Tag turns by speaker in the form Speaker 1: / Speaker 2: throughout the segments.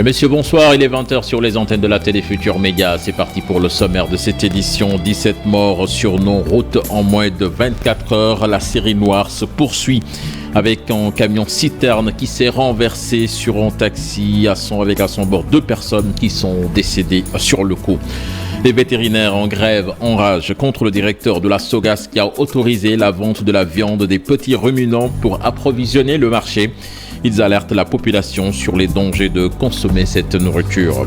Speaker 1: Messieurs, bonsoir, il est 20h sur les antennes de la télé Futur Média. C'est parti pour le sommaire de cette édition. 17 morts sur nos routes en moins de 24 heures. La série noire se poursuit avec un camion citerne qui s'est renversé sur un taxi avec à son bord 2 personnes qui sont décédées sur le coup. Les vétérinaires en grève enragent contre le directeur de la Sogas qui a autorisé la vente de la viande des petits ruminants pour approvisionner le marché. Ils alertent la population sur les dangers de consommer cette nourriture.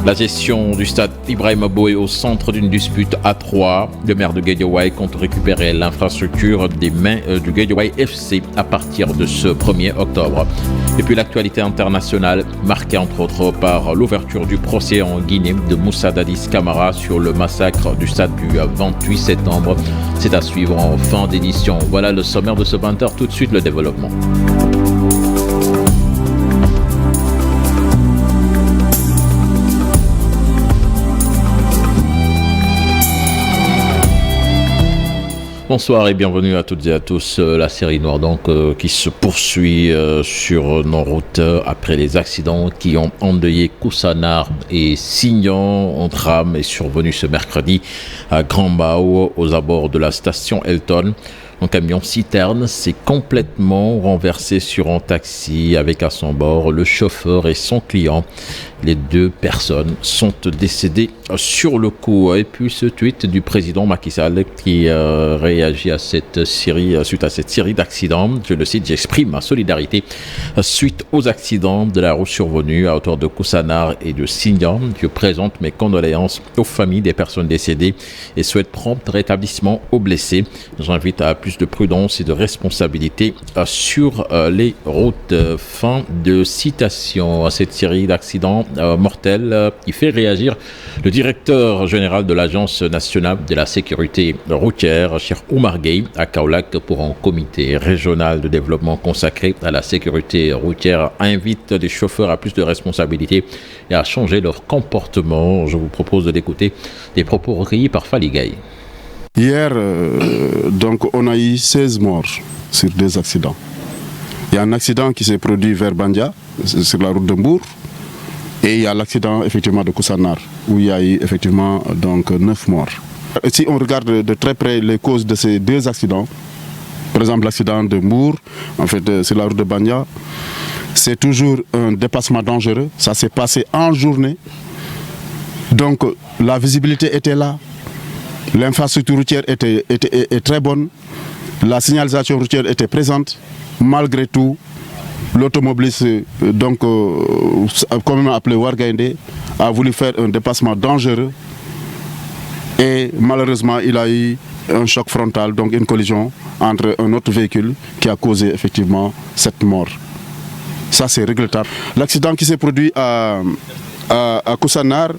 Speaker 1: La gestion du stade Ibrahima Boye au centre d'une dispute à 3. Le maire de Guédiawaye compte récupérer l'infrastructure des mains du Guédiawaye FC à partir de ce 1er octobre. Et puis l'actualité internationale marquée entre autres par l'ouverture du procès en Guinée de Moussa Dadis Camara sur le massacre du stade du 28 septembre. C'est à suivre en fin d'édition. Voilà le sommaire de ce 20h. Tout de suite le développement. Bonsoir et bienvenue à toutes et à tous. La série noire qui se poursuit sur nos routes après les accidents qui ont endeuillé Koussanar et Signan. Un drame est survenu ce mercredi à Grand Mbao aux abords de la station Elton. Un camion citerne s'est complètement renversé sur un taxi avec à son bord le chauffeur et son client. Les 2 personnes sont décédées sur le coup. Et puis ce tweet du président Macky Sall qui réagit à cette série, suite à cette série d'accidents. Je le cite: j'exprime ma solidarité suite aux accidents de la route survenus à hauteur de Koussanar et de Signan. Je présente mes condoléances aux familles des personnes décédées et souhaite prompt rétablissement aux blessés. J'invite à plus de prudence et de responsabilité sur les routes. Fin de citation à cette série d'accidents mortels qui fait réagir le directeur général de l'Agence nationale de la sécurité routière, Cheikh Oumar Gueye, à Kaolack pour un comité régional de développement consacré à la sécurité routière, invite les chauffeurs à plus de responsabilité et à changer leur comportement. Je vous propose de l'écouter, des propos recueillis par Fally Gaye.
Speaker 2: Hier, on a eu 16 morts sur 2 accidents. Il y a un accident qui s'est produit vers Bandia, sur la route de Mbour, et il y a l'accident effectivement de Koussanar, où il y a eu effectivement 9 morts. Et si on regarde de très près les causes de ces 2 accidents, par exemple l'accident de Mbour, en fait sur la route de Bandia, c'est toujours un dépassement dangereux. Ça s'est passé en journée, donc la visibilité était là. L'infrastructure routière est très bonne, la signalisation routière était présente. Malgré tout, l'automobiliste, communément appelé Wargaindé, a voulu faire un dépassement dangereux et malheureusement il a eu un choc frontal, donc une collision entre un autre véhicule qui a causé effectivement cette mort. Ça c'est regrettable. L'accident qui s'est produit à Koussanar,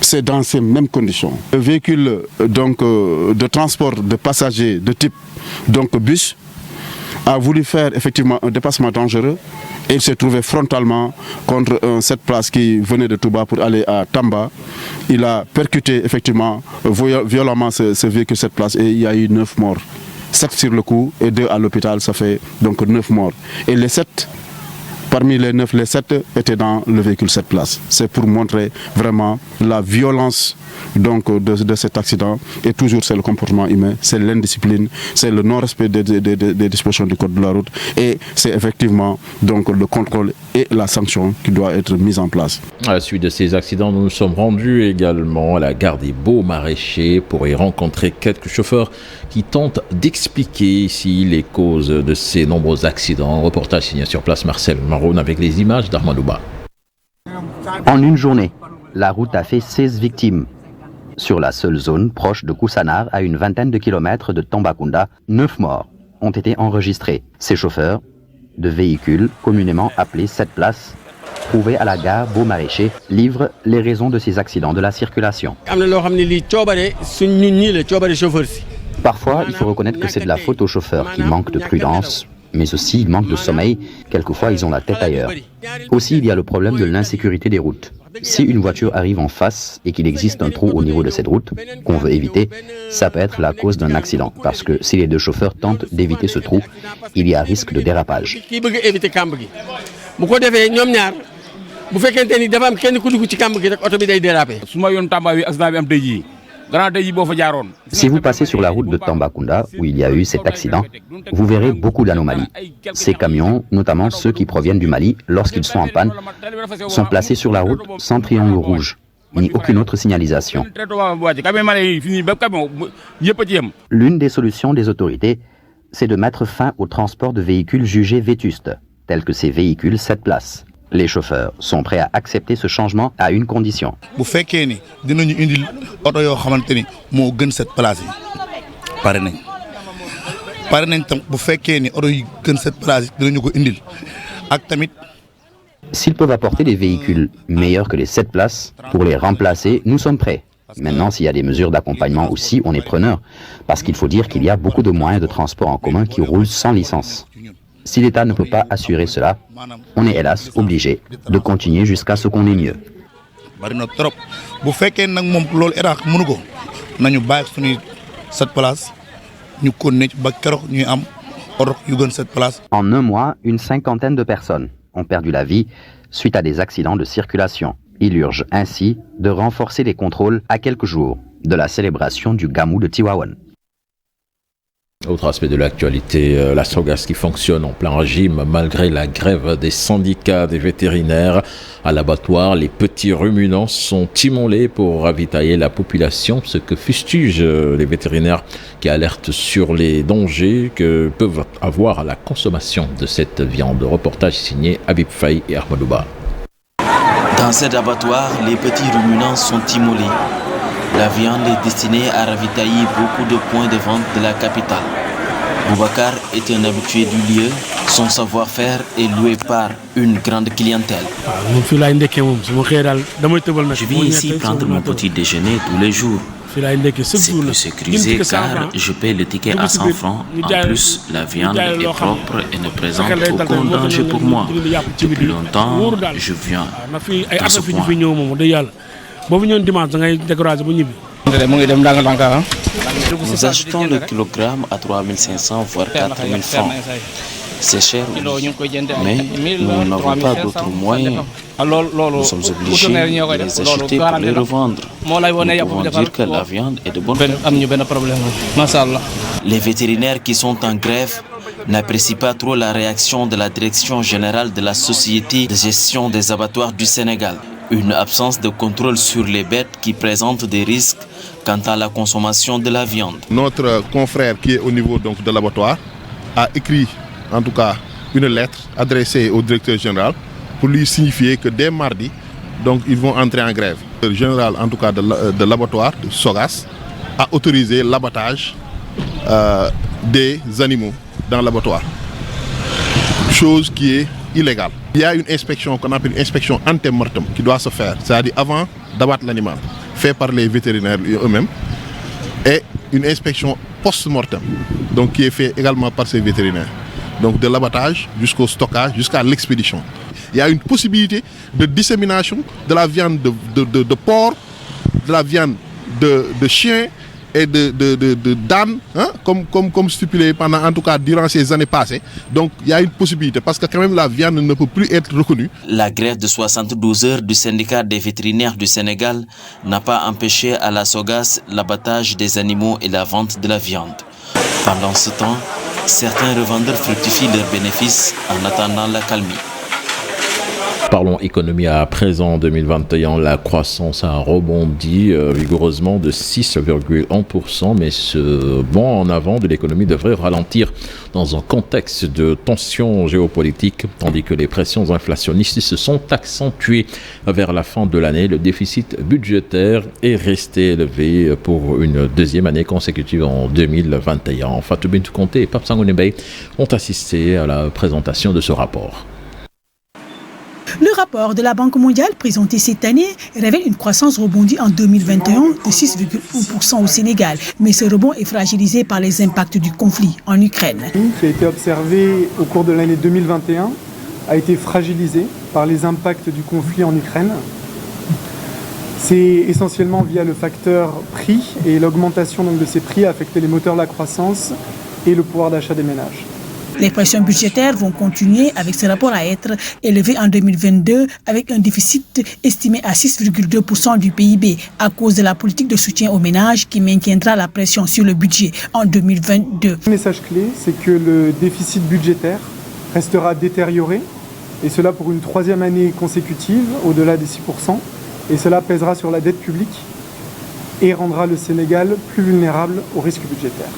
Speaker 2: c'est dans ces mêmes conditions. Le véhicule de transport de passagers de type bus a voulu faire effectivement un dépassement dangereux et il s'est trouvé frontalement contre cette place qui venait de Touba pour aller à Tamba. Il a percuté effectivement violemment ce véhicule, cette place, et il y a eu 9 morts. 7 sur le coup et 2 à l'hôpital, ça fait donc 9 morts. Et les 7, parmi les 9, les 7 étaient dans le véhicule 7 places. C'est pour montrer vraiment la violence de cet accident. Et toujours c'est le comportement humain, c'est l'indiscipline, c'est le non-respect des dispositions du code de la route. Et c'est effectivement le contrôle et la sanction qui doit être mise en place.
Speaker 1: À la suite de ces accidents, nous nous sommes rendus également à la gare des Beaux-Maraîchers pour y rencontrer quelques chauffeurs qui tentent d'expliquer ici les causes de ces nombreux accidents. Reportage signé sur place Marcel Maroun avec les images d'Armadouba.
Speaker 3: En une journée, la route a fait 16 victimes. Sur la seule zone proche de Koussanar, à une vingtaine de kilomètres de Tambacounda, 9 morts ont été enregistrés. Ces chauffeurs de véhicules, communément appelés 7 places, trouvés à la gare Beaux-Maraîchers, livrent les raisons de ces accidents de la circulation. Parfois, il faut reconnaître que c'est de la faute aux chauffeurs qui manquent de prudence, mais aussi ils manquent de sommeil. Quelquefois, ils ont la tête ailleurs. Aussi, il y a le problème de l'insécurité des routes. Si une voiture arrive en face et qu'il existe un trou au niveau de cette route qu'on veut éviter, ça peut être la cause d'un accident. Parce que si les 2 chauffeurs tentent d'éviter ce trou, il y a risque de dérapage. Si vous passez sur la route de Tambacounda, où il y a eu cet accident, vous verrez beaucoup d'anomalies. Ces camions, notamment ceux qui proviennent du Mali, lorsqu'ils sont en panne, sont placés sur la route sans triangle rouge, ni aucune autre signalisation. L'une des solutions des autorités, c'est de mettre fin au transport de véhicules jugés vétustes, tels que ces véhicules 7 places. Les chauffeurs sont prêts à accepter ce changement à une condition. S'ils peuvent apporter des véhicules meilleurs que les 7 places, pour les remplacer, nous sommes prêts. Maintenant, s'il y a des mesures d'accompagnement aussi, on est preneur, parce qu'il faut dire qu'il y a beaucoup de moyens de transport en commun qui roulent sans licence. Si l'État ne peut pas assurer cela, on est hélas obligé de continuer jusqu'à ce qu'on ait mieux. En un mois, une cinquantaine de personnes ont perdu la vie suite à des accidents de circulation. Il urge ainsi de renforcer les contrôles à quelques jours de la célébration du Gamou de Tivaouane.
Speaker 1: Autre aspect de l'actualité, la SOGAS qui fonctionne en plein régime malgré la grève des syndicats des vétérinaires. À l'abattoir, les petits ruminants sont immolés pour ravitailler la population, ce que fustigent les vétérinaires qui alertent sur les dangers que peuvent avoir la consommation de cette viande. Reportage signé Habib Faye et Ahmadouba.
Speaker 4: Dans cet abattoir, les petits ruminants sont immolés. La viande est destinée à ravitailler beaucoup de points de vente de la capitale. Boubacar est un habitué du lieu. Son savoir-faire est loué par une grande clientèle.
Speaker 5: Je viens ici prendre mon petit déjeuner tous les jours. C'est plus sécurisé car je paie le ticket à 100 francs. En plus, la viande est propre et ne présente aucun danger pour moi. Depuis longtemps, je viens dans ce coin.
Speaker 4: Nous achetons le kilogramme à 3500 voire 4000 francs. C'est cher, mais nous n'avons pas d'autres moyens. Nous sommes obligés de les acheter pour les revendre. Nous pouvons dire que la viande est de bonne qualité. Les vétérinaires qui sont en grève n'apprécient pas trop la réaction de la Direction générale de la Société de gestion des abattoirs du Sénégal. Une absence de contrôle sur les bêtes qui présentent des risques quant à la consommation de la viande.
Speaker 6: Notre confrère qui est au niveau donc, de l'abattoir a écrit en tout cas une lettre adressée au directeur général pour lui signifier que dès mardi, donc, ils vont entrer en grève. Le général en tout cas de l'abattoir, de SOGAS, a autorisé l'abattage des animaux dans l'abattoir. Chose qui est illégale. Il y a une inspection qu'on appelle une inspection ante-mortem qui doit se faire, c'est-à-dire avant d'abattre l'animal, fait par les vétérinaires eux-mêmes, et une inspection post-mortem, donc qui est fait également par ces vétérinaires. Donc de l'abattage jusqu'au stockage, jusqu'à l'expédition. Il y a une possibilité de dissémination de la viande de porc, de la viande de chien et d'âne, hein, comme stipulé pendant, en tout cas, durant ces années passées. Donc, il y a une possibilité, parce que quand même la viande ne peut plus être reconnue.
Speaker 4: La grève de 72 heures du syndicat des vétérinaires du Sénégal n'a pas empêché à la SOGAS l'abattage des animaux et la vente de la viande. Pendant ce temps, certains revendeurs fructifient leurs bénéfices en attendant la calmie.
Speaker 1: Parlons économie à présent. En 2021, la croissance a rebondi vigoureusement de 6,1%, mais ce bond en avant de l'économie devrait ralentir dans un contexte de tensions géopolitiques, tandis que les pressions inflationnistes se sont accentuées vers la fin de l'année. Le déficit budgétaire est resté élevé pour une deuxième année consécutive en 2021. Fatou Bintou Conté et Pape Sangoné Bey ont assisté à la présentation de ce rapport.
Speaker 7: Le rapport de la Banque mondiale présenté cette année révèle une croissance rebondie en 2021 de 6,1% au Sénégal. Mais ce rebond est fragilisé par les impacts du conflit en Ukraine.
Speaker 8: Qui a été observé au cours de l'année 2021 a été fragilisé par les impacts du conflit en Ukraine. C'est essentiellement via le facteur prix, et l'augmentation de ces prix a affecté les moteurs de la croissance et le pouvoir d'achat des ménages.
Speaker 7: Les pressions budgétaires vont continuer avec ce rapport à être élevé en 2022 avec un déficit estimé à 6,2% du PIB à cause de la politique de soutien aux ménages qui maintiendra la pression sur le budget en 2022.
Speaker 8: Le message clé, c'est que le déficit budgétaire restera détérioré et cela pour une troisième année consécutive au-delà des 6%. Et cela pèsera sur la dette publique et rendra le Sénégal plus vulnérable aux risques budgétaires.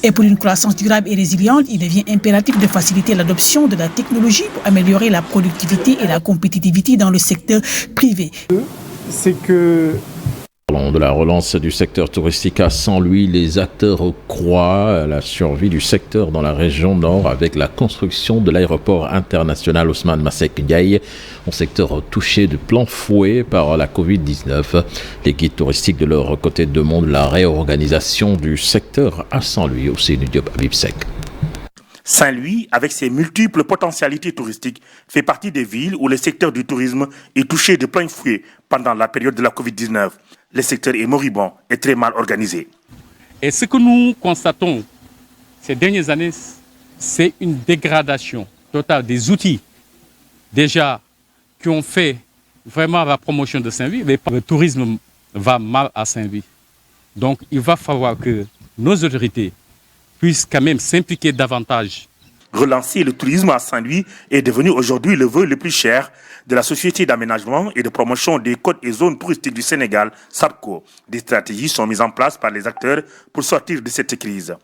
Speaker 7: Et pour une croissance durable et résiliente, il devient impératif de faciliter l'adoption de la technologie pour améliorer la productivité et la compétitivité dans le secteur privé.
Speaker 8: C'est que...
Speaker 1: Parlons de la relance du secteur touristique à Saint-Louis. Les acteurs croient à la survie du secteur dans la région nord avec la construction de l'aéroport international Ousmane Masseck Ndiaye, un secteur touché de plein fouet par la Covid-19. Les guides touristiques de leur côté demandent la réorganisation du secteur à Saint-Louis. Aussi, Diop Abibsek.
Speaker 9: Saint-Louis, avec ses multiples potentialités touristiques, fait partie des villes où le secteur du tourisme est touché de plein fouet pendant la période de la Covid-19. Le secteur est moribond et très mal organisé.
Speaker 10: Et ce que nous constatons ces dernières années, c'est une dégradation totale des outils déjà qui ont fait vraiment la promotion de Saint-Louis. Mais le tourisme va mal à Saint-Louis. Donc il va falloir que nos autorités puissent quand même s'impliquer davantage.
Speaker 9: Relancer le tourisme à Saint-Louis est devenu aujourd'hui le vœu le plus cher de la Société d'aménagement et de promotion des côtes et zones touristiques du Sénégal, SAPCO. Des stratégies sont mises en place par les acteurs pour sortir de cette crise.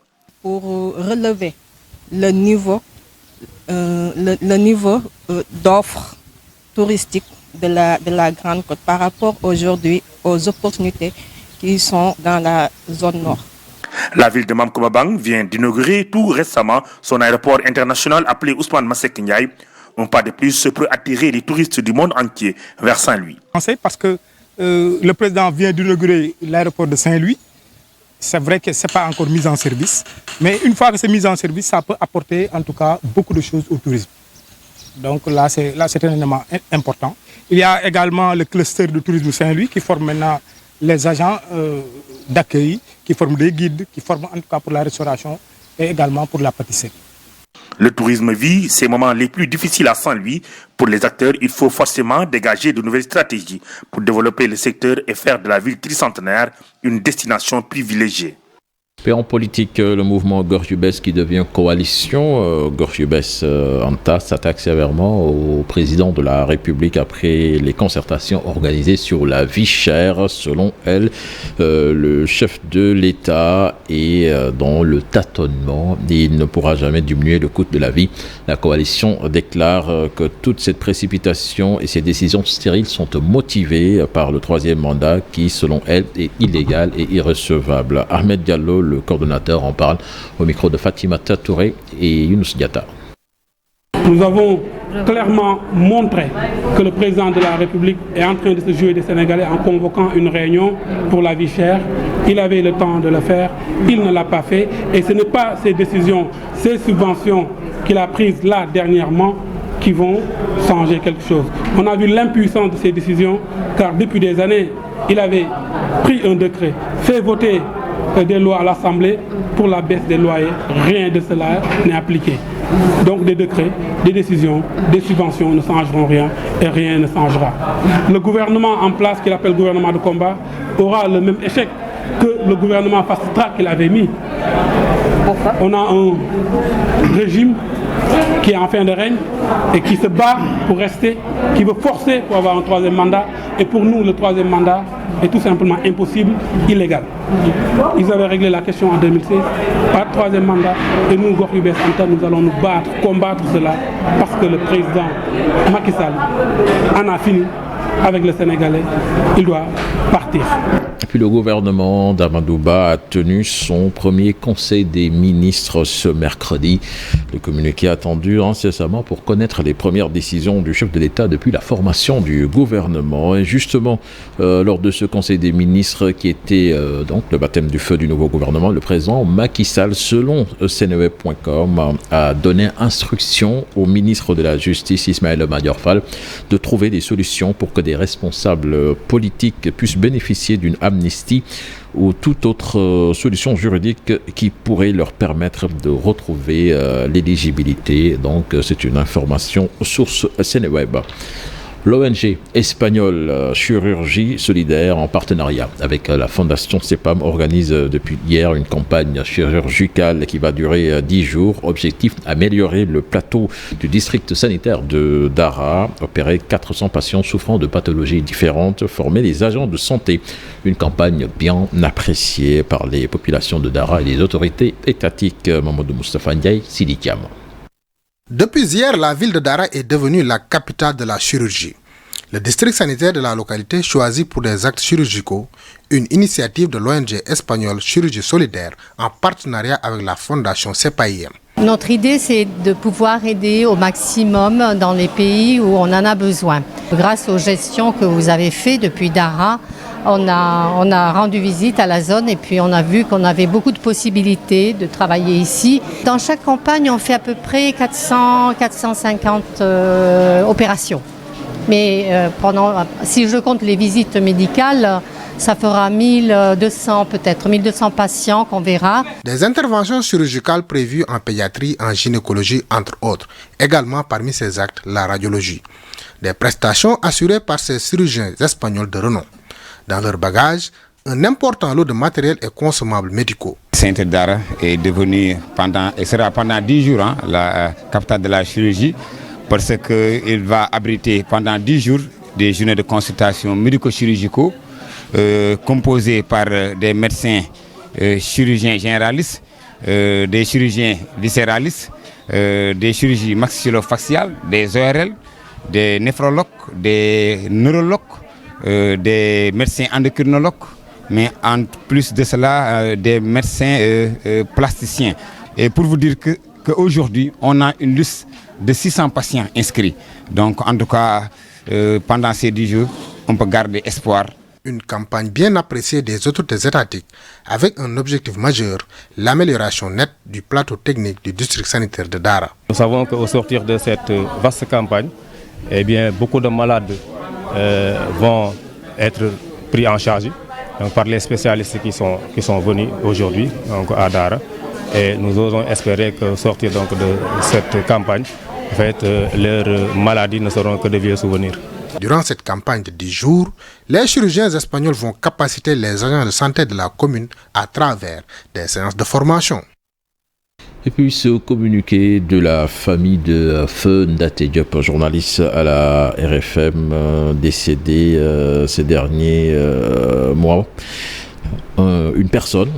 Speaker 11: Pour relever le niveau d'offres touristiques de la Grande Côte par rapport aujourd'hui aux opportunités qui sont dans la zone nord.
Speaker 9: La ville de Mamkobabang vient d'inaugurer tout récemment son aéroport international appelé Ousmane Masseck Ndiaye. Un pas de plus peut attirer les touristes du monde entier vers Saint-Louis.
Speaker 12: Parce que le président vient d'inaugurer l'aéroport de Saint-Louis. C'est vrai que ce n'est pas encore mis en service. Mais une fois que c'est mis en service, ça peut apporter en tout cas beaucoup de choses au tourisme. Donc là, c'est un élément important. Il y a également le cluster de tourisme Saint-Louis qui forme maintenant les agents d'accueil, qui forment des guides, qui forment en tout cas pour la restauration et également pour la pâtisserie.
Speaker 9: Le tourisme vit ces moments les plus difficiles à Saint-Louis. Pour les acteurs, il faut forcément dégager de nouvelles stratégies pour développer le secteur et faire de la ville tricentenaire une destination privilégiée.
Speaker 1: Et en politique, le mouvement Gorgubès qui devient coalition, Gorgubès Anta s'attaque sévèrement au président de la République après les concertations organisées sur la vie chère. Selon elle, le chef de l'État est dans le tâtonnement et il ne pourra jamais diminuer le coût de la vie. La coalition déclare que toute cette précipitation et ces décisions stériles sont motivées par le troisième mandat qui, selon elle, est illégal et irrecevable. Ahmed Diallo, le coordonnateur, en parle au micro de Fatimata Touré et Younous Diatta.
Speaker 13: Nous avons clairement montré que le président de la République est en train de se jouer des Sénégalais en convoquant une réunion pour la vie chère. Il avait le temps de le faire, il ne l'a pas fait. Et ce n'est pas ces décisions, ces subventions qu'il a prises là dernièrement qui vont changer quelque chose. On a vu l'impuissance de ces décisions car depuis des années, il avait pris un décret, fait voter des lois à l'Assemblée pour la baisse des loyers. Rien de cela n'est appliqué. Donc des décrets, des décisions, des subventions ne changeront rien et rien ne changera. Le gouvernement en place, qu'il appelle gouvernement de combat, aura le même échec que le gouvernement fast-track qu'il avait mis. On a un régime qui est en fin de règne et qui se bat pour rester, qui veut forcer pour avoir un troisième mandat. Et pour nous, le troisième mandat est tout simplement impossible, illégal. Ils avaient réglé la question en 2016, pas de troisième mandat. Et nous, Gorgubès Anta, nous allons nous battre, combattre cela, parce que le président Macky Sall en a fini avec le Sénégalais. Il doit partir.
Speaker 1: Et puis le gouvernement d'Amadou Ba a tenu son premier conseil des ministres ce mercredi. Le communiqué attendu incessamment pour connaître les premières décisions du chef de l'État depuis la formation du gouvernement. Et justement, lors de ce conseil des ministres qui était donc le baptême du feu du nouveau gouvernement, le président Macky Sall, selon Seneweb.com, a donné instruction au ministre de la Justice Ismaïla Madior Fall de trouver des solutions pour que des responsables politiques puissent bénéficier d'une amnistie amnistie ou toute autre solution juridique qui pourrait leur permettre de retrouver l'éligibilité. Donc c'est une information source Sénéweb. L'ONG espagnole Chirurgie Solidaire, en partenariat avec la Fondation CEPAM, organise depuis hier une campagne chirurgicale qui va durer 10 jours. Objectif, améliorer le plateau du district sanitaire de Dara, opérer 400 patients souffrant de pathologies différentes, former les agents de santé. Une campagne bien appréciée par les populations de Dara et les autorités étatiques. Mamadou Moustapha Ndiaye, Sidi Thiam.
Speaker 14: Depuis hier, la ville de Dara est devenue la capitale de la chirurgie. Le district sanitaire de la localité choisit pour des actes chirurgicaux une initiative de l'ONG espagnole Chirurgie Solidaire en partenariat avec la Fondation CEPAM.
Speaker 15: Notre idée, c'est de pouvoir aider au maximum dans les pays où on en a besoin. Grâce aux gestions que vous avez faites depuis Dara, on a rendu visite à la zone et puis on a vu qu'on avait beaucoup de possibilités de travailler ici. Dans chaque campagne, on fait à peu près 400-450 opérations. Mais si je compte les visites médicales, ça fera 1200 peut-être, 1200 patients qu'on verra.
Speaker 14: Des interventions chirurgicales prévues en pédiatrie, en gynécologie, entre autres. Également parmi ces actes, la radiologie. Des prestations assurées par ces chirurgiens espagnols de renom. Dans leur bagage, un important lot de matériel et consommables médicaux.
Speaker 16: Saint-Dara est devenu et sera pendant 10 jours la capitale de la chirurgie parce qu'il va abriter pendant 10 jours des journées de consultation médico-chirurgicaux composées par des médecins chirurgiens généralistes, des chirurgiens viscéralistes, des chirurgies maxillofaciales, des ORL, des néphrologues, des neurologues, des médecins endocrinologues, mais en plus de cela, des médecins plasticiens. Et pour vous dire qu'aujourd'hui, on a une liste de 600 patients inscrits. Donc, en tout cas, pendant ces 10 jours, on peut garder espoir.
Speaker 14: Une campagne bien appréciée des autorités étatiques avec un objectif majeur, l'amélioration nette du plateau technique du district sanitaire de Dara.
Speaker 17: Nous savons qu'au sortir de cette vaste campagne, eh bien, beaucoup de malades vont être pris en charge par les spécialistes qui sont venus aujourd'hui à Dara. Et nous osons espérer que sortir de cette campagne, en fait, leurs maladies ne seront que de vieux souvenirs.
Speaker 14: Durant cette campagne de 10 jours, les chirurgiens espagnols vont capaciter les agents de santé de la commune à travers des séances de formation.
Speaker 1: Et puis ce communiqué de la famille de Feu Ndaté Diop, journaliste à la RFM, décédé ces derniers mois. Une personne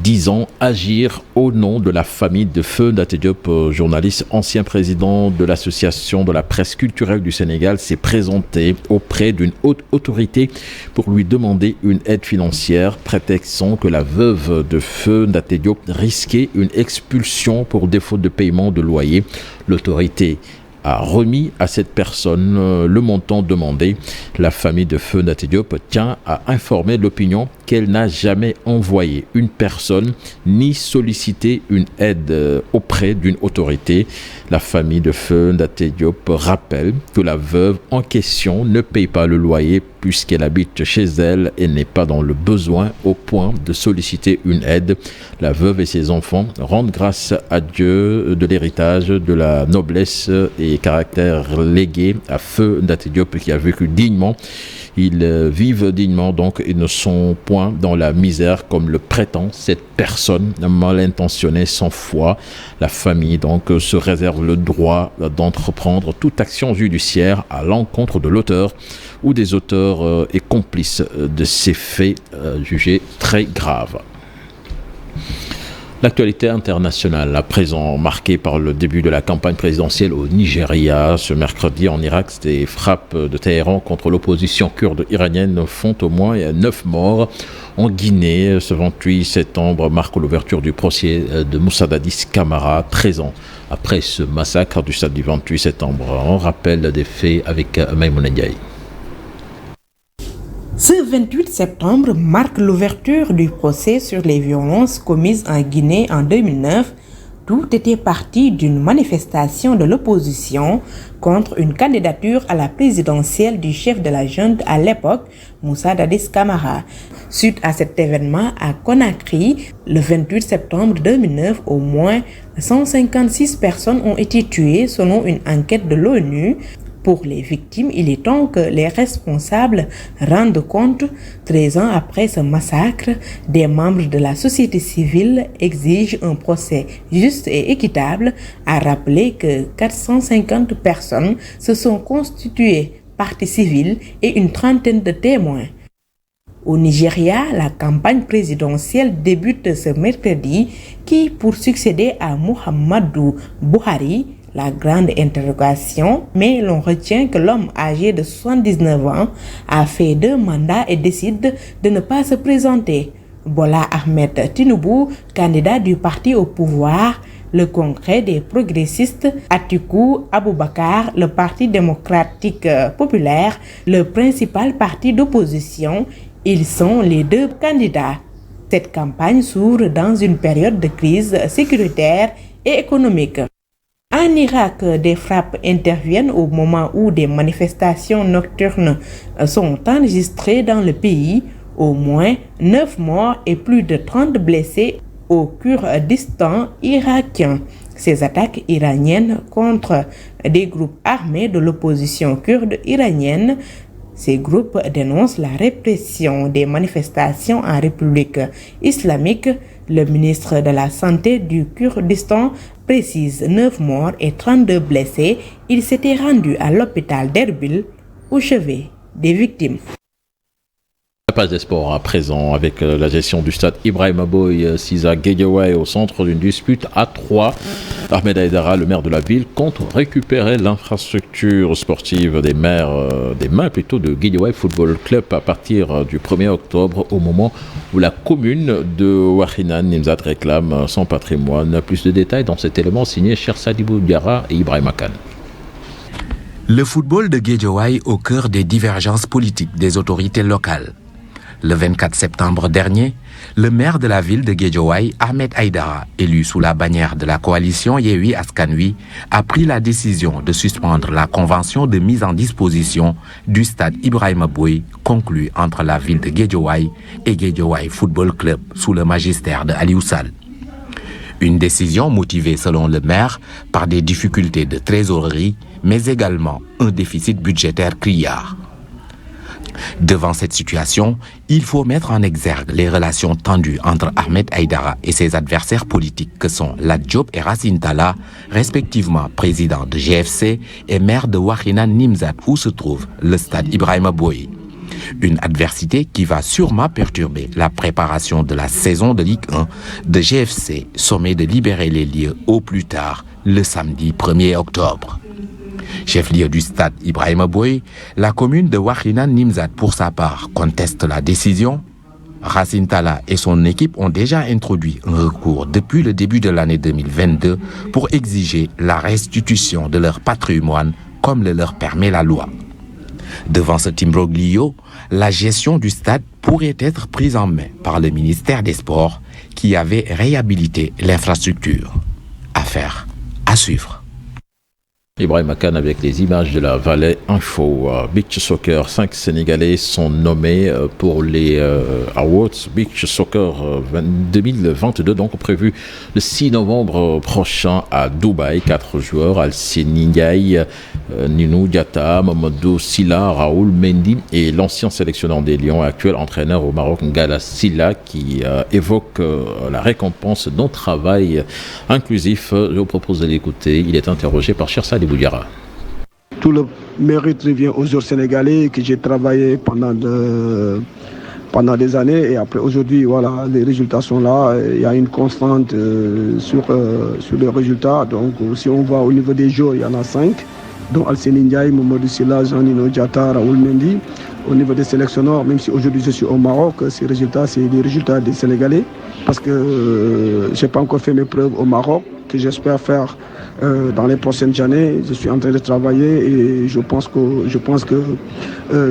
Speaker 1: disant agir au nom de la famille de Feu Ndaté Diop, journaliste, ancien président de l'association de la presse culturelle du Sénégal, s'est présenté auprès d'une haute autorité pour lui demander une aide financière, prétextant que la veuve de Feu Ndaté Diop risquait une expulsion pour défaut de paiement de loyer. L'autorité a remis à cette personne le montant demandé. La famille de Feu Ndaté Diop tient à informer l'opinion qu'elle n'a jamais envoyé une personne ni sollicité une aide auprès d'une autorité. La famille de Feu Ndaté Diop rappelle que la veuve en question ne paye pas le loyer puisqu'elle habite chez elle et n'est pas dans le besoin au point de solliciter une aide. La veuve et ses enfants rendent grâce à Dieu de l'héritage, de la noblesse et caractère légué à Feu Ndaté Diop qui a vécu dignement. Ils vivent dignement, donc ils ne sont point dans la misère comme le prétend cette personne mal intentionnée sans foi. La famille donc se réserve le droit d'entreprendre toute action judiciaire à l'encontre de l'auteur ou des auteurs et complices de ces faits jugés très graves. L'actualité internationale, à présent marquée par le début de la campagne présidentielle au Nigeria. Ce mercredi en Irak, des frappes de Téhéran contre l'opposition kurde iranienne font au moins 9 morts. En Guinée, ce 28 septembre marque l'ouverture du procès de Moussa Dadis Camara, 13 ans après ce massacre du stade du 28 septembre. On rappelle des faits avec Maïmouna Ndiaye.
Speaker 18: Ce 28 septembre marque l'ouverture du procès sur les violences commises en Guinée en 2009 Tout était parti d'une manifestation de l'opposition contre une candidature à la présidentielle du chef de la junte à l'époque, Moussa Dadis Camara. Suite à cet événement à Conakry, le 28 septembre 2009, au moins 156 personnes ont été tuées selon une enquête de l'ONU. Pour les victimes, il est temps que les responsables rendent compte. 13 ans après ce massacre, des membres de la société civile exigent un procès juste et équitable, a rappelé que 450 personnes se sont constituées partie civile et une trentaine de témoins. Au Nigeria, la campagne présidentielle débute ce mercredi qui, pour succéder à Muhammadu Buhari, la grande interrogation, mais l'on retient que l'homme âgé de 79 ans a fait 2 mandats et décide de ne pas se présenter. Bola Ahmed Tinubu, candidat du parti au pouvoir, le Congrès des progressistes, Atiku Abubakar, le Parti démocratique populaire, le principal parti d'opposition, ils sont les 2 candidats. Cette campagne s'ouvre dans une période de crise sécuritaire et économique. En Irak, des frappes interviennent au moment où des manifestations nocturnes sont enregistrées dans le pays. Au moins 9 morts et plus de 30 blessés au Kurdistan irakien. Ces attaques iraniennes contre des groupes armés de l'opposition kurde iranienne. Ces groupes dénoncent la répression des manifestations en République islamique. Le ministre de la Santé du Kurdistan précise 9 morts et 32 blessés. Il s'était rendu à l'hôpital d'Erbil au chevet des victimes.
Speaker 1: La page des sports à présent avec la gestion du stade Ibrahima Boye Sisa Guédiawaye au centre d'une dispute à 3. Ahmed Aïdara, le maire de la ville, compte récupérer l'infrastructure sportive des mains de Guédiawaye Football Club à partir du 1er octobre, au moment où la commune de Wakhinane Nimzat réclame son patrimoine. Plus de détails dans cet élément signé Cheikh Sadibou Diarra et Ibrahima Kane.
Speaker 19: Le football de Guédiawaye au cœur des divergences politiques des autorités locales. Le 24 septembre dernier, le maire de la ville de Guédiawaye, Ahmed Aïdara, élu sous la bannière de la coalition Yehui Askanui, a pris la décision de suspendre la convention de mise en disposition du stade Ibrahima Boye conclue entre la ville de Guédiawaye et Guédiawaye Football Club sous le magistère de Aliou Sall. Une décision motivée selon le maire par des difficultés de trésorerie, mais également un déficit budgétaire criard. Devant cette situation, il faut mettre en exergue les relations tendues entre Ahmed Aïdara et ses adversaires politiques que sont Lat Diop et Racine Talla, respectivement président de GFC et maire de Wakhinane Nimzat où se trouve le stade Ibrahima Boye. Une adversité qui va sûrement perturber la préparation de la saison de Ligue 1 de GFC, sommet de libérer les lieux au plus tard le samedi 1er octobre. Chef-lieu du stade Ibrahima Boye, la commune de Wakhinane Nimzat pour sa part conteste la décision. Racine Talla et son équipe ont déjà introduit un recours depuis le début de l'année 2022 pour exiger la restitution de leur patrimoine comme le leur permet la loi. Devant ce imbroglio, la gestion du stade pourrait être prise en main par le ministère des Sports qui avait réhabilité l'infrastructure. Affaire à suivre.
Speaker 1: Ibrahima Kane avec les images de la Vallée Info. Beach Soccer, 5 Sénégalais sont nommés pour les Awards Beach Soccer 2022, donc prévu le 6 novembre prochain à Dubaï. 4 joueurs, Alcine Ndiaye, Ninou Diatta, Mamadou Silla, Raoul Mendy et l'ancien sélectionneur des Lions, actuel entraîneur au Maroc, Ngala Silla, qui évoque la récompense d'un travail inclusif. Je vous propose de l'écouter. Il est interrogé par Cheikh Sadibou Diarra.
Speaker 20: Tout le mérite revient aux joueurs sénégalais que j'ai travaillé pendant des années et après aujourd'hui voilà les résultats sont là. Il y a une constante sur les résultats. Donc si on voit au niveau des joueurs, il y en a 5 dont Alcine Ndiaye, Mamadou Silla, Jean-Nino Diatta, Raoul Mendy. Au niveau des sélectionneurs, même si aujourd'hui je suis au Maroc, ces résultats c'est des résultats des Sénégalais parce que j'ai pas encore fait mes preuves au Maroc que j'espère faire dans les prochaines années. Je suis en train de travailler et je pense que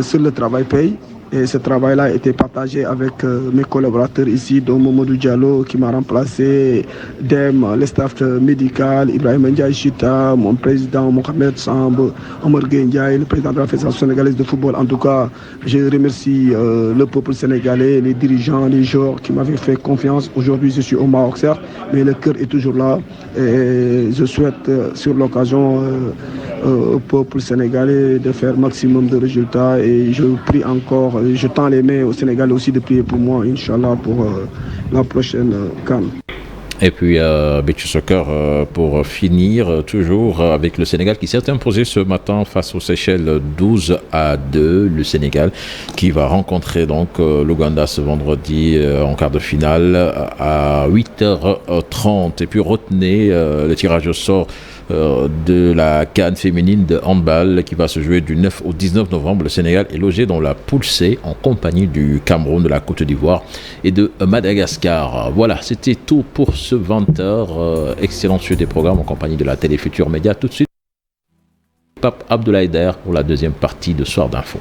Speaker 20: seul le travail paye. Et ce travail-là a été partagé avec mes collaborateurs ici, dont Momodou Diallo qui m'a remplacé, Dem, le staff médical, Ibrahim Ndiaye Chita, mon président Mohamed Samb, Omar Ndiaye, le président de la Fédération sénégalaise de football. En tout cas, je remercie le peuple sénégalais, les dirigeants, les joueurs qui m'avaient fait confiance. Aujourd'hui, je suis au Maroc, certes, mais le cœur est toujours là. Et je souhaite, sur l'occasion, au peuple sénégalais de faire maximum de résultats. Et je prie encore, je tends les mains au Sénégal aussi de prier pour moi, Inch'Allah, pour la prochaine CAN.
Speaker 1: Et puis Beach Soccer pour finir toujours avec le Sénégal qui s'est imposé ce matin face aux Seychelles 12-2. Le Sénégal qui va rencontrer donc l'Ouganda ce vendredi en quart de finale à 8h30. Et puis retenez le tirage au sort de la CAN féminine de handball qui va se jouer du 9 au 19 novembre. Le Sénégal est logé dans la poule C en compagnie du Cameroun, de la Côte d'Ivoire et de Madagascar. Voilà, c'était tout pour ce 20h. Excellent suite des programmes en compagnie de la télé Futur Média. Tout de suite, Pape Abdoulaye Der pour la deuxième partie de Soir d'Info.